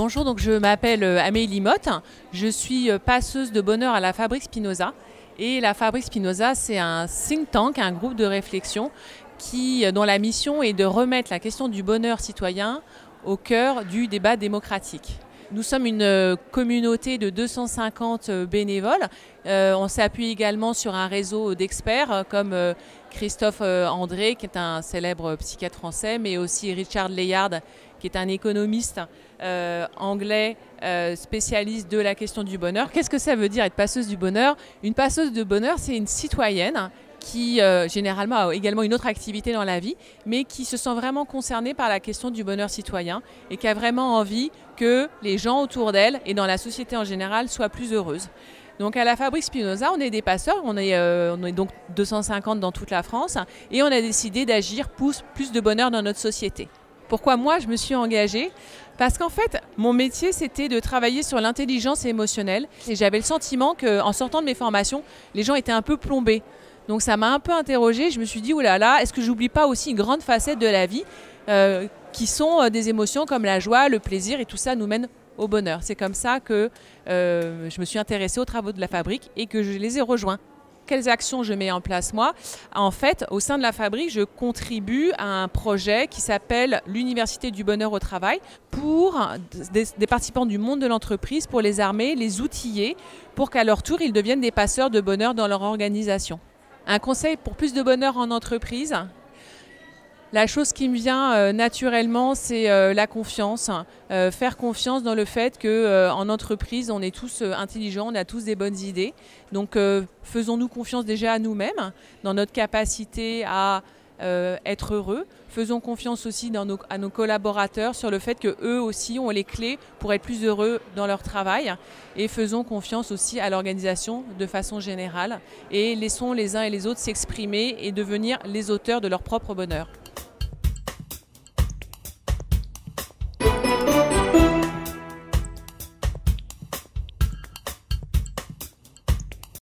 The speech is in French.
Bonjour, donc je m'appelle Amélie Motte, je suis passeuse de bonheur à la Fabrique Spinoza. Et la Fabrique Spinoza, c'est un think tank, un groupe de réflexion dont la mission est de remettre la question du bonheur citoyen au cœur du débat démocratique. Nous sommes une communauté de 250 bénévoles. On s'appuie également sur un réseau d'experts comme Christophe André, qui est un célèbre psychiatre français, mais aussi Richard Layard, qui est un économiste anglais spécialiste de la question du bonheur. Qu'est-ce que ça veut dire être passeuse du bonheur? Une passeuse de bonheur, c'est une citoyenne qui généralement a également une autre activité dans la vie, mais qui se sent vraiment concernée par la question du bonheur citoyen et qui a vraiment envie que les gens autour d'elle et dans la société en général soient plus heureuses. Donc à la Fabrique Spinoza, on est des passeurs, on est donc 250 dans toute la France et on a décidé d'agir pour plus de bonheur dans notre société. Pourquoi moi je me suis engagée? Parce qu'en fait, mon métier, c'était de travailler sur l'intelligence émotionnelle et j'avais le sentiment qu'en sortant de mes formations, les gens étaient un peu plombés. Donc ça m'a un peu interrogée, je me suis dit, oh là là, est-ce que j'oublie pas aussi une grande facette de la vie qui sont des émotions comme la joie, le plaisir et tout ça nous mène au bonheur. C'est comme ça que je me suis intéressée aux travaux de la Fabrique et que je les ai rejoints. Quelles actions je mets en place moi? En fait, au sein de la Fabrique, je contribue à un projet qui s'appelle l'Université du bonheur au travail pour des participants du monde de l'entreprise, pour les armer, les outiller, pour qu'à leur tour, ils deviennent des passeurs de bonheur dans leur organisation. Un conseil pour plus de bonheur en entreprise? La chose qui me vient naturellement, c'est la confiance. Faire confiance dans le fait qu'en entreprise, on est tous intelligents, on a tous des bonnes idées. Donc faisons-nous confiance déjà à nous-mêmes, dans notre capacité à être heureux. Faisons confiance aussi à nos collaborateurs sur le fait qu'eux aussi ont les clés pour être plus heureux dans leur travail. Et faisons confiance aussi à l'organisation de façon générale. Et laissons les uns et les autres s'exprimer et devenir les auteurs de leur propre bonheur.